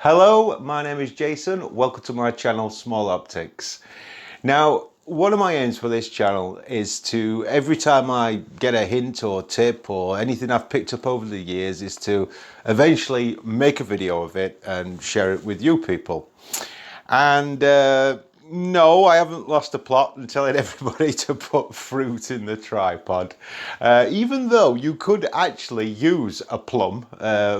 Hello, my name is Jason. Welcome to my channel, Small Optics. Now, one of my aims for this channel is to, every time I get a hint or tip or anything I've picked up over the years, is to eventually make a video of it and share it with you people. And no, I haven't lost a plot in telling everybody to put fruit in the tripod. Even though you could actually use a plum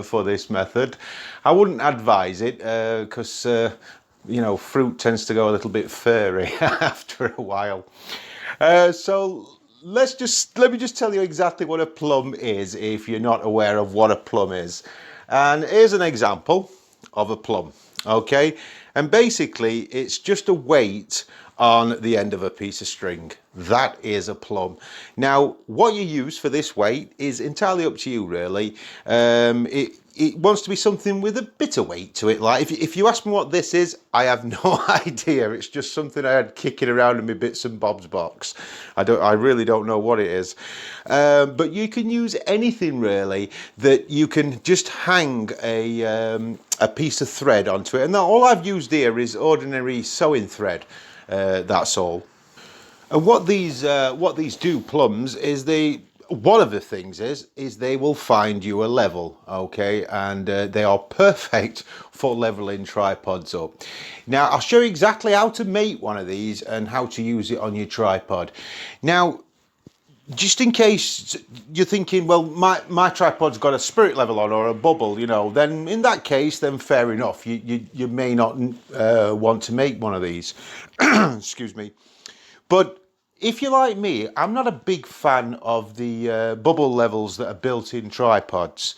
for this method, I wouldn't advise it because you know, fruit tends to go a little bit furry after a while. So let me just tell you exactly what a plum is if you're not aware of what a plum is. And here's an example of a plum. Okay, and basically it's just a weight on the end of a piece of string. That is a plum. Now what you use for this weight is entirely up to you really. It wants to be something with a bit of weight to it. Like if you ask me what this is, I have no idea. It's just something I had kicking around in my bits and bobs box. I really don't know what it is. But you can use anything really that you can just hang a piece of thread onto it. And all I've used here is ordinary sewing thread. That's all. And what these do, plums, is one of the things is they will find you a level, okay, and they are perfect for leveling tripods up. Now I'll show you exactly how to make one of these and how to use it on your tripod. Now, just in case you're thinking, well, my tripod's got a spirit level on or a bubble, you know, then in that case, then fair enough. You may not want to make one of these. Excuse me. But if you're like me, I'm not a big fan of the bubble levels that are built in tripods.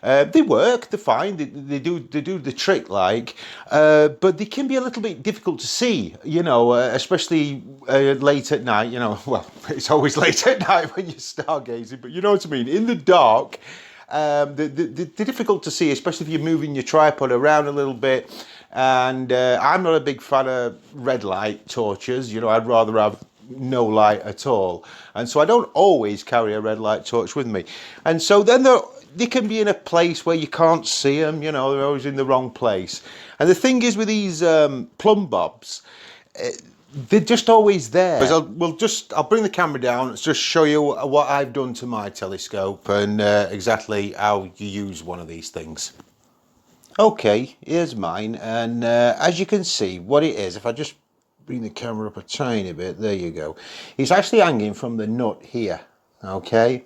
They work, they're fine, they do the trick like, but they can be a little bit difficult to see, you know, especially late at night, you know, well, it's always late at night when you're stargazing, but you know what I mean, in the dark. They're difficult to see, especially if you're moving your tripod around a little bit. And I'm not a big fan of red light torches. You know, I'd rather have no light at all. And so I don't always carry a red light torch with me. And so then they can be in a place where you can't see them. You know, they're always in the wrong place. And the thing is with these plumb bobs, they're just always there. I'll bring the camera down and just show you what I've done to my telescope and exactly how you use one of these things. Okay, here's mine, and as you can see what it is, if I just bring the camera up a tiny bit, there you go. It's actually hanging from the nut here, okay,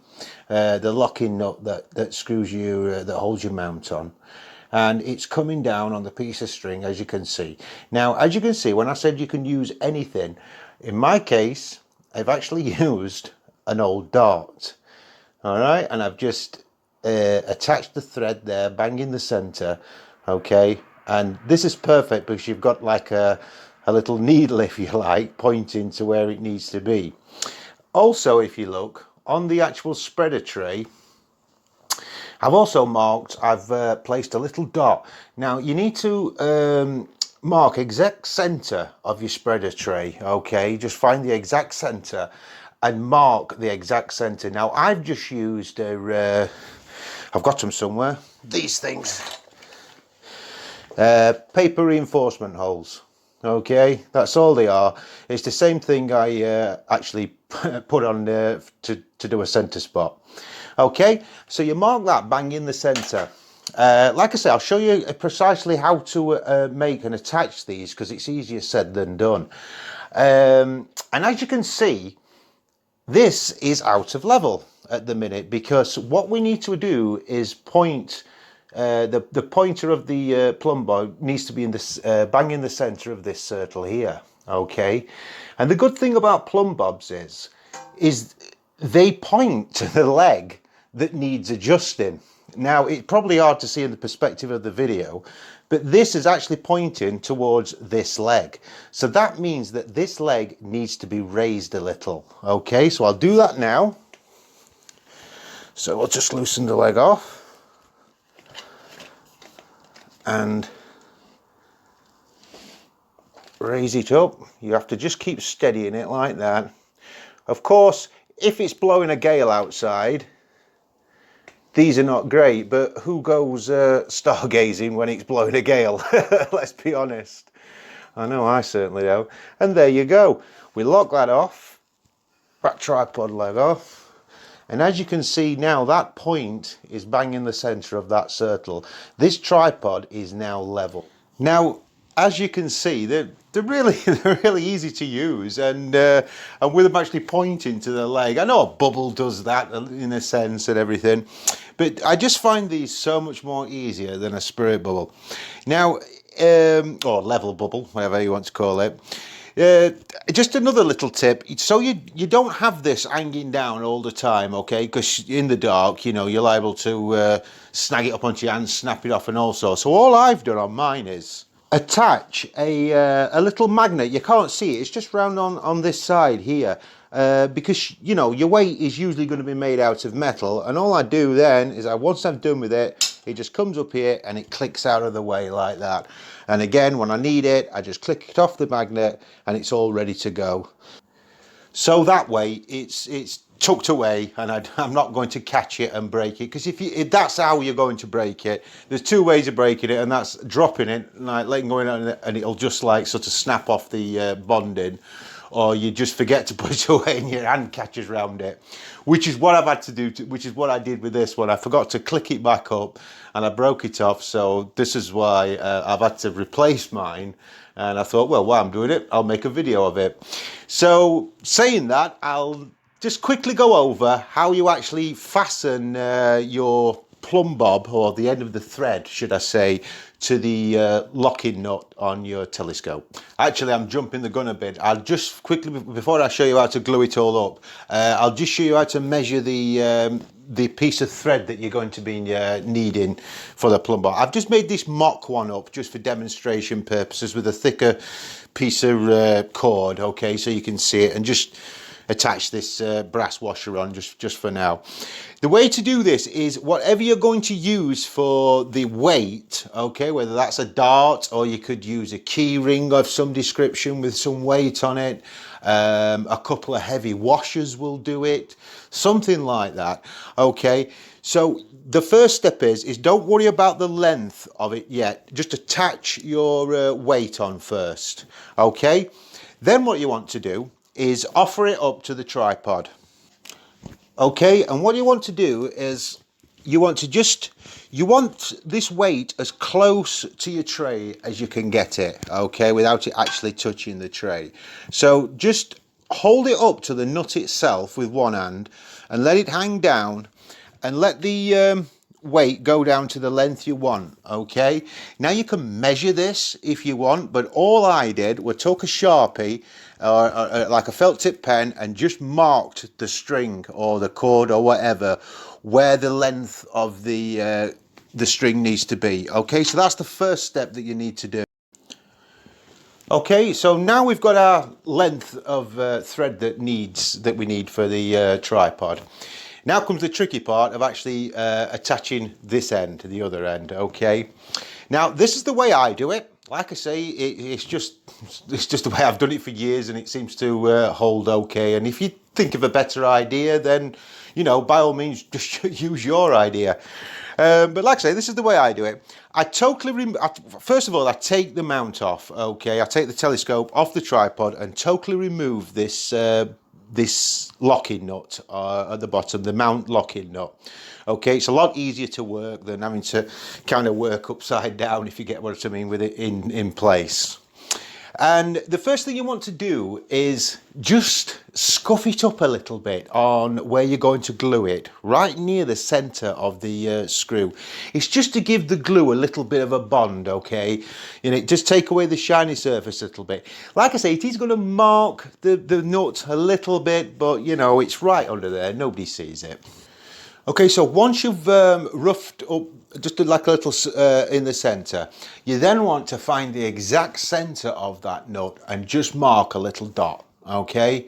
the locking nut that screws you, that holds your mount on. And it's coming down on the piece of string, as you can see. Now, as you can see, when I said you can use anything, in my case, I've actually used an old dart. All right, and I've just attached the thread there, bang in the center, okay. And this is perfect because you've got like a little needle, if you like, pointing to where it needs to be. Also, if you look on the actual spreader tray, I've also I've placed a little dot. Now you need to mark exact center of your spreader tray, okay? Just find the exact center and mark the exact center. Now I've just used I've got them somewhere, these things, paper reinforcement holes. Okay, that's all they are. It's the same thing I actually put on there to do a center spot. Okay, so you mark that bang in the center. Like I say, I'll show you precisely how to make and attach these because it's easier said than done. And as you can see, this is out of level at the minute because what we need to do is point the pointer of the plumb bob needs to be in this bang in the center of this circle here, okay. And the good thing about plumb bobs is they point to the leg that needs adjusting. Now it's probably hard to see in the perspective of the video, but this is actually pointing towards this leg, so that means that this leg needs to be raised a little. Okay, so I'll do that now. So we'll just loosen the leg off and raise it up. You have to just keep steadying it like that. Of course, if it's blowing a gale outside, these are not great, but who goes stargazing when it's blowing a gale? Let's be honest. I know I certainly don't. And there you go. We lock that off, that tripod leg off. And as you can see now, that point is bang in the center of that circle. This tripod is now level. Now, as you can see, they're really easy to use, and with them actually pointing to the leg. I know a bubble does that in a sense and everything, but I just find these so much more easier than a spirit bubble. Now, or level bubble, whatever you want to call it. Just another little tip, so you don't have this hanging down all the time, okay, because in the dark, you know, you're liable to snag it up onto your hand, snap it off and all sorts. So all I've done on mine is attach a little magnet. You can't see it, it's just round on this side here, because, you know, your weight is usually going to be made out of metal, and all I do then is once I've done with it, it just comes up here and it clicks out of the way like that. And again, when I need it, I just click it off the magnet and it's all ready to go. So that way it's tucked away, and I'm not going to catch it and break it, because if that's how you're going to break it, there's two ways of breaking it, and that's dropping it, like letting go in, and it'll just like sort of snap off the bonding, or you just forget to put it away and your hand catches around it, which is what I've had to do, which is what I did with this one. I forgot to click it back up and I broke it off, so this is why I've had to replace mine. And I thought, well, while I'm doing it, I'll make a video of it. So saying that, I'll just quickly go over how you actually fasten your plumb bob, or the end of the thread, should I say, to the locking nut on your telescope. Actually, I'm jumping the gun a bit. I'll just quickly, before I show you how to glue it all up, I'll just show you how to measure the piece of thread that you're going to be needing for the plumb bob. I've just made this mock one up just for demonstration purposes with a thicker piece of cord, okay, so you can see it, and just attach this brass washer on just for now. The way to do this is whatever you're going to use for the weight, okay, whether that's a dart or you could use a key ring of some description with some weight on it, a couple of heavy washers will do it, something like that, okay. So the first step is don't worry about the length of it yet, just attach your weight on first, okay. Then what you want to do is offer it up to the tripod. Okay, and what you want to do is you want this weight as close to your tray as you can get it, okay, without it actually touching the tray. So just hold it up to the nut itself with one hand and let it hang down, and let the weight go down to the length you want, okay. Now you can measure this if you want, but all I did was took a Sharpie or like a felt tip pen and just marked the string or the cord or whatever where the length of the string needs to be, okay. So that's the first step that you need to do. Okay, so now we've got our length of thread that we need for the tripod. Now comes the tricky part of actually attaching this end to the other end, okay. Now this is the way I do it. Like I say, it's just the way I've done it for years, and it seems to hold okay. And if you think of a better idea, then, you know, by all means, just use your idea. But like I say, this is the way I do it. First of all, I take the mount off, okay. I take the telescope off the tripod and totally remove this this locking nut at the bottom, the mount locking nut. Okay, it's a lot easier to work than having to kind of work upside down, if you get what I mean, with it in place. And the first thing you want to do is just scuff it up a little bit on where you're going to glue it, right near the center of the screw. It's just to give the glue a little bit of a bond, okay? You know, just take away the shiny surface a little bit. Like I say, it is going to mark the nut a little bit, but you know, it's right under there, nobody sees it. Okay, so once you've roughed up just like a little in the center, you then want to find the exact center of that nut and just mark a little dot, okay?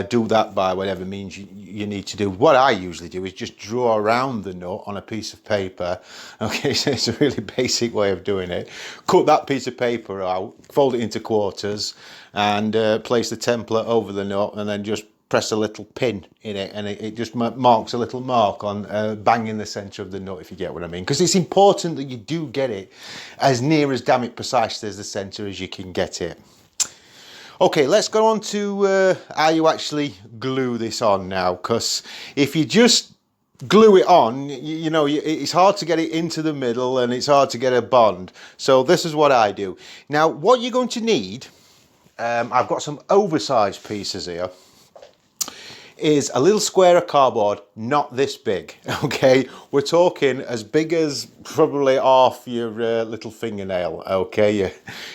Do that by whatever means you need to do. What I usually do is just draw around the nut on a piece of paper, okay? So it's a really basic way of doing it. Cut that piece of paper out, fold it into quarters, and place the template over the nut, and then just press a little pin in it, and it just marks a little mark on bang in the center of the nut, if you get what I mean, because it's important that you do get it as near as damn it precisely as the center as you can get it. Okay, let's go on to how you actually glue this on now, because if you just glue it on, you know, it's hard to get it into the middle and it's hard to get a bond. So this is what I do. Now, what you're going to need, I've got some oversized pieces here, is a little square of cardboard, not this big, okay? We're talking as big as probably half your little fingernail, okay?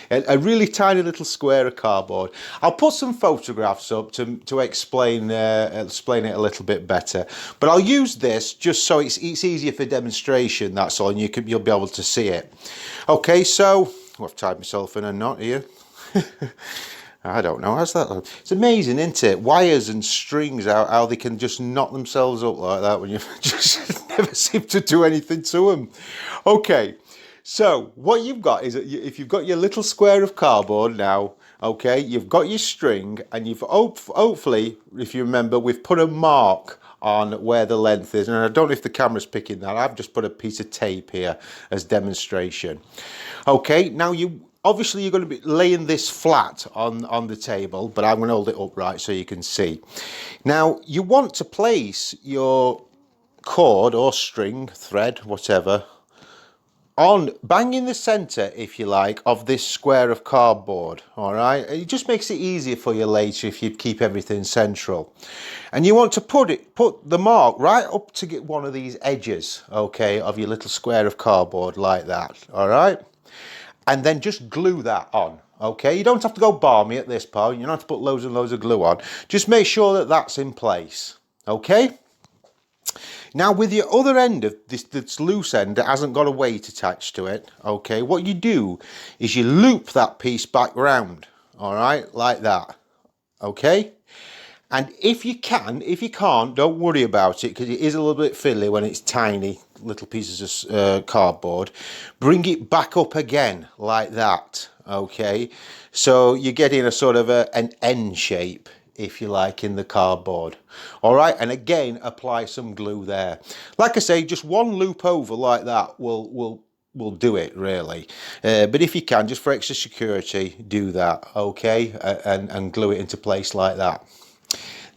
A really tiny little square of cardboard. I'll put some photographs up to explain it a little bit better, but I'll use this just so it's easier for demonstration, that's all, and you'll be able to see it. Okay, so I've tied myself in a knot here. I don't know, how's that? It's amazing, isn't it? Wires and strings, how they can just knot themselves up like that when you just never seem to do anything to them. Okay, so what you've got is, if you've got your little square of cardboard now, okay, you've got your string, and you've hopefully, if you remember, we've put a mark on where the length is, and I don't know if the camera's picking that. I've just put a piece of tape here as demonstration. Okay, now obviously you're going to be laying this flat on the table, but I'm going to hold it upright so you can see. Now you want to place your cord or string, thread, whatever, on bang in the center, if you like, of this square of cardboard. All right, it just makes it easier for you later if you keep everything central. And you want to put the mark right up to get one of these edges, okay, of your little square of cardboard like that. All right, and then just glue that on. Okay, you don't have to go balmy at this point. You don't have to put loads and loads of glue on. Just make sure that that's in place. Okay. Now with your other end of this loose end that hasn't got a weight attached to it, okay, what you do is you loop that piece back round, all right, like that, okay? And if you can't, don't worry about it, because it is a little bit fiddly when it's tiny little pieces of cardboard. Bring it back up again like that, okay? So you're getting a sort of an N shape, if you like, in the cardboard. All right, and again, apply some glue there. Like I say, just one loop over like that will do it, really. But if you can, just for extra security, do that, okay? And glue it into place like that.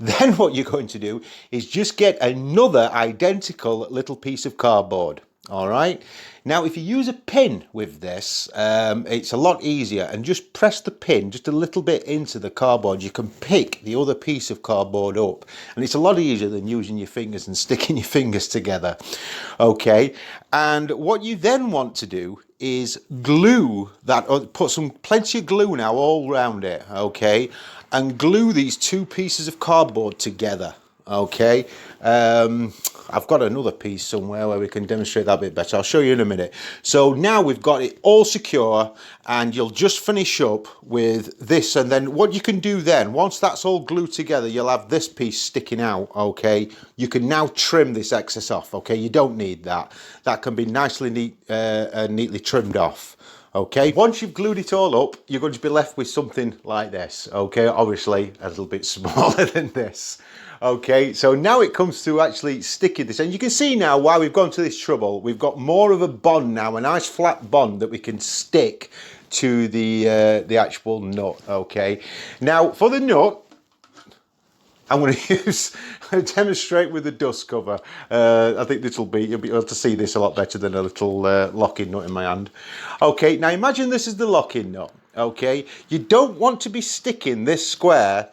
Then what you're going to do is just get another identical little piece of cardboard. All right, now if you use a pin with this, it's a lot easier, and just press the pin just a little bit into the cardboard. You can pick the other piece of cardboard up, and it's a lot easier than using your fingers and sticking your fingers together. Okay, and what you then want to do is glue that, or put plenty of glue now all around it, okay, and glue these two pieces of cardboard together. Okay, I've got another piece somewhere where we can demonstrate that a bit better. I'll show you in a minute. So now we've got it all secure, and you'll just finish up with this, and then what you can do then, once that's all glued together, you'll have this piece sticking out, okay? You can now trim this excess off, okay? You don't need that. That can be nicely neatly trimmed off. Okay, once you've glued it all up, you're going to be left with something like this, okay? Obviously a little bit smaller than this. Okay, so now it comes to actually sticking this, and you can see now why we've gone to this trouble. We've got more of a bond now, a nice flat bond that we can stick to the actual nut. Okay, now for the nut, I'm going to demonstrate with the dust cover. I think you'll be able to see this a lot better than a little locking nut in my hand. Okay, now imagine this is the locking nut. Okay, you don't want to be sticking this square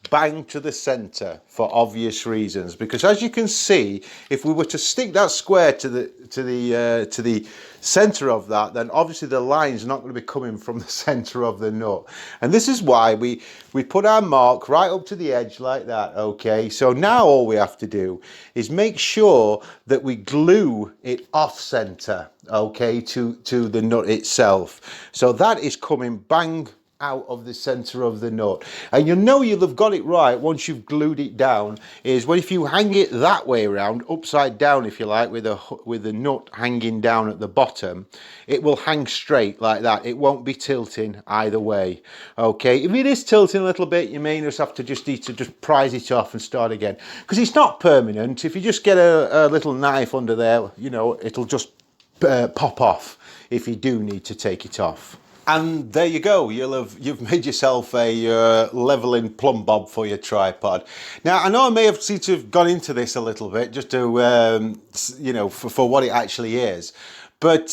bang to the center for obvious reasons, because as you can see, if we were to stick that square to the center of that, then obviously the line's not going to be coming from the center of the nut. And this is why we put our mark right up to the edge like that. Okay, so now all we have to do is make sure that we glue it off center, okay, to the nut itself. So that is coming bang out of the center of the nut. And you'll know you'll have got it right once you've glued it down, is when if you hang it that way around, upside down if you like, with the nut hanging down at the bottom, it will hang straight like that. It won't be tilting either way. Okay, if it is tilting a little bit, you may just have to need to prise it off and start again, because it's not permanent. If you just get a little knife under there, you know, it'll just pop off if you do need to take it off. And there you go, you've made yourself a leveling plumb bob for your tripod. Now, I know I may have seemed to have gone into this a little bit just to, you know, for what it actually is. But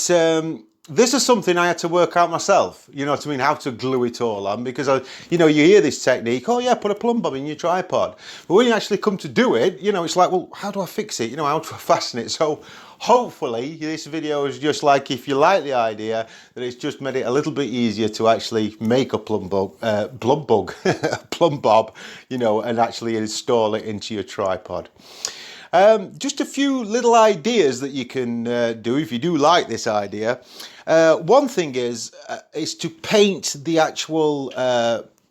this is something I had to work out myself, you know what I mean, how to glue it all on, because, you know, you hear this technique, oh yeah, put a plumb bob in your tripod. But when you actually come to do it, you know, it's like, well, how do I fix it? You know, how do I fasten it? So hopefully this video is just like, if you like the idea, that it's just made it a little bit easier to actually make a plumb bob, you know, and actually install it into your tripod. Just a few little ideas that you can do if you do like this idea. One thing is to paint the actual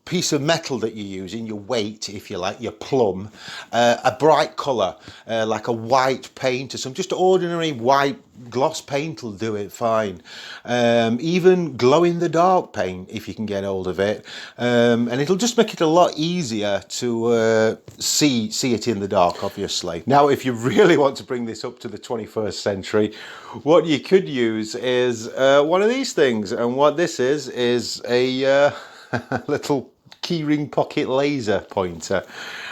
piece of metal that you're using, your weight, if you like, your plumb, a bright colour, like a white paint or some just ordinary white gloss paint will do it fine. Even glow in the dark paint if you can get hold of it, and it'll just make it a lot easier to see it in the dark, obviously. Now, if you really want to bring this up to the 21st century, what you could use is one of these things, and what this is a little keyring pocket laser pointer,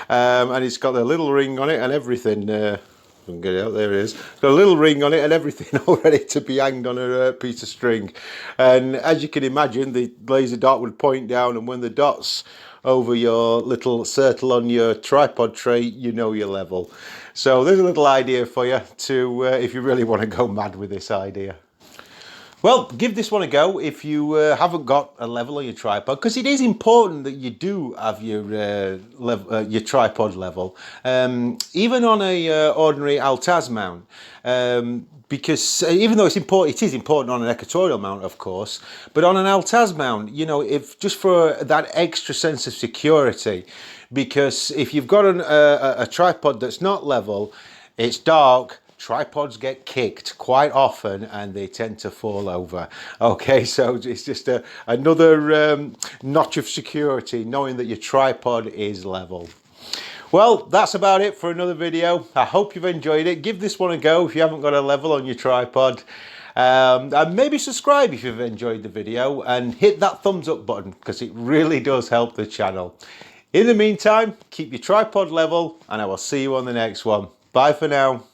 and it's got a little ring on it and everything. I can get it out, there it is. It's got a little ring on it and everything all ready to be hanged on a piece of string. And as you can imagine, the laser dot would point down, and when the dot's over your little circle on your tripod tray, you know you're level. So there's a little idea for you to if you really want to go mad with this idea. Well, give this one a go if you haven't got a level on your tripod, because it is important that you do have your tripod level, even on a ordinary Altaz mount, because even though it is important on an equatorial mount, of course, but on an Altaz mount, you know, if just for that extra sense of security, because if you've got a tripod that's not level, it's dark. Tripods get kicked quite often and they tend to fall over. Okay, so it's just another notch of security, knowing that your tripod is level. Well, that's about it for another video. I hope you've enjoyed it. Give this one a go if you haven't got a level on your tripod. And maybe subscribe if you've enjoyed the video, and hit that thumbs up button, because it really does help the channel. In the meantime, keep your tripod level, and I will see you on the next one. Bye for now.